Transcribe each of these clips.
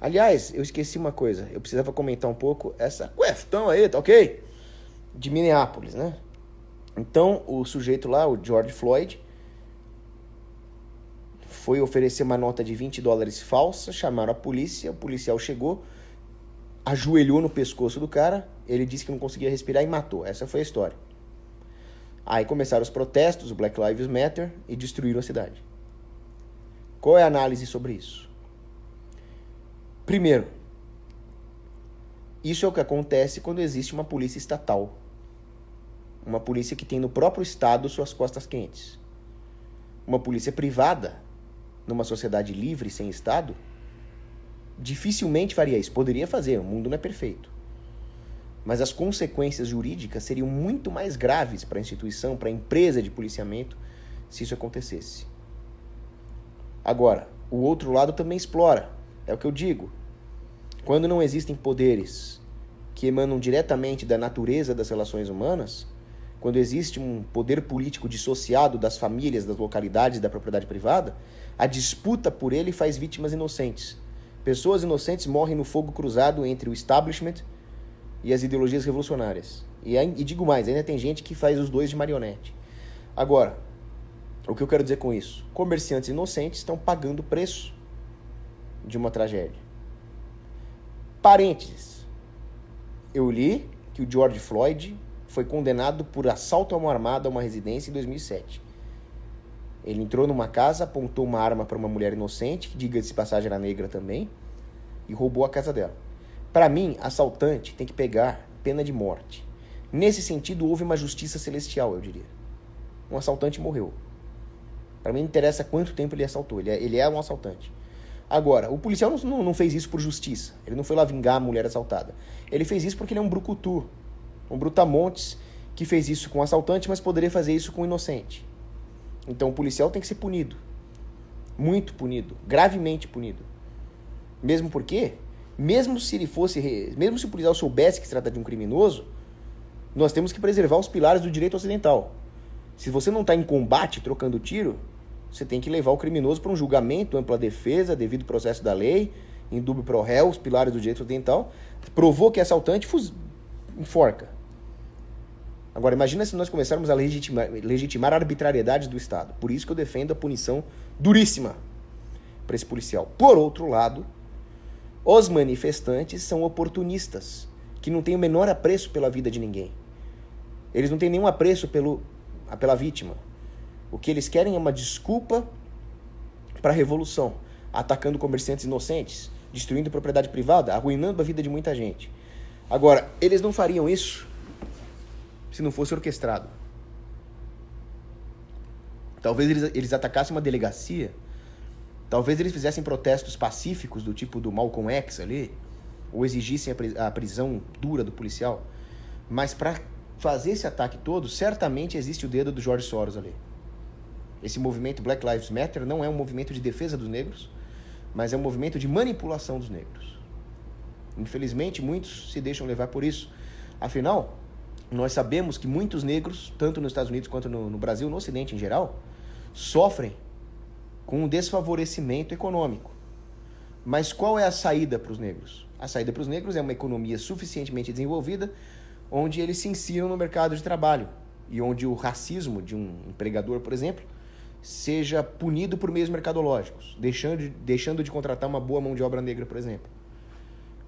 Aliás, eu esqueci uma coisa. Eu precisava comentar um pouco essa questão aí, tá ok? De Minneapolis, né? Então, o sujeito lá, o George Floyd, foi oferecer uma nota de $20 falsa, chamaram a polícia, o policial chegou, ajoelhou no pescoço do cara, ele disse que não conseguia respirar e matou. Essa foi a história. Aí começaram os protestos, o Black Lives Matter, e destruíram a cidade. Qual é a análise sobre isso? Primeiro, isso é o que acontece quando existe uma polícia estatal. Uma polícia que tem no próprio estado suas costas quentes. Uma polícia privada, numa sociedade livre, sem estado, dificilmente faria isso. Poderia fazer, o mundo não é perfeito. Mas as consequências jurídicas seriam muito mais graves para a instituição, para a empresa de policiamento, se isso acontecesse. Agora, o outro lado também explora. É o que eu digo. Quando não existem poderes que emanam diretamente da natureza das relações humanas, quando existe um poder político dissociado das famílias, das localidades e da propriedade privada, a disputa por ele faz vítimas inocentes. Pessoas inocentes morrem no fogo cruzado entre o establishment e as ideologias revolucionárias. E digo mais, ainda tem gente que faz os dois de marionete. Agora, o que eu quero dizer com isso? Comerciantes inocentes estão pagando o preço de uma tragédia. Parênteses. Eu li que o George Floyd foi condenado por assalto à mão armada a uma residência em 2007. Ele entrou numa casa, apontou uma arma para uma mulher inocente, que diga-se de passagem era negra também, e roubou a casa dela. Para mim, assaltante tem que pegar pena de morte. Nesse sentido, houve uma justiça celestial, eu diria. Um assaltante morreu. Para mim não interessa quanto tempo ele assaltou, ele é um assaltante. Agora, o policial não fez isso por justiça. Ele não foi lá vingar a mulher assaltada. Ele fez isso porque ele é um brucutu, um brutamontes que fez isso com um assaltante, mas poderia fazer isso com um inocente. Então o policial tem que ser punido. Muito punido. Gravemente punido. Mesmo porque, mesmo se o policial soubesse que se trata de um criminoso, nós temos que preservar os pilares do direito ocidental. Se você não está em combate, trocando tiro, você tem que levar o criminoso para um julgamento, ampla defesa, devido processo da lei, indúbio pro réu, os pilares do direito ocidental. Provou que é assaltante, enforca. Agora, imagina se nós começarmos a legitimar a arbitrariedade do Estado. Por isso que eu defendo a punição duríssima para esse policial. Por outro lado, os manifestantes são oportunistas, que não têm o menor apreço pela vida de ninguém. Eles não têm nenhum apreço pela vítima. O que eles querem é uma desculpa para a revolução, atacando comerciantes inocentes, destruindo propriedade privada, arruinando a vida de muita gente. Agora, eles não fariam isso se não fosse orquestrado. Talvez eles atacassem uma delegacia, talvez eles fizessem protestos pacíficos do tipo do Malcolm X ali, ou exigissem a prisão dura do policial, mas para fazer esse ataque todo, certamente existe o dedo do George Soros ali. Esse movimento Black Lives Matter não é um movimento de defesa dos negros, mas é um movimento de manipulação dos negros. Infelizmente, muitos se deixam levar por isso. Afinal, nós sabemos que muitos negros, tanto nos Estados Unidos quanto no Brasil, no Ocidente em geral, sofrem com um desfavorecimento econômico. Mas qual é a saída para os negros? A saída para os negros é uma economia suficientemente desenvolvida, onde eles se insiram no mercado de trabalho e onde o racismo de um empregador, por exemplo, seja punido por meios mercadológicos, deixando de contratar uma boa mão de obra negra, por exemplo.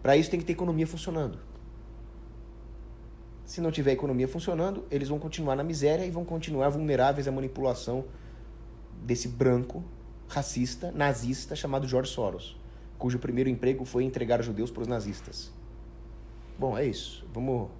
Para isso tem que ter economia funcionando. Se não tiver economia funcionando, eles vão continuar na miséria e vão continuar vulneráveis à manipulação desse branco, racista, nazista, chamado George Soros, cujo primeiro emprego foi entregar judeus para os nazistas. Bom, é isso. Vamos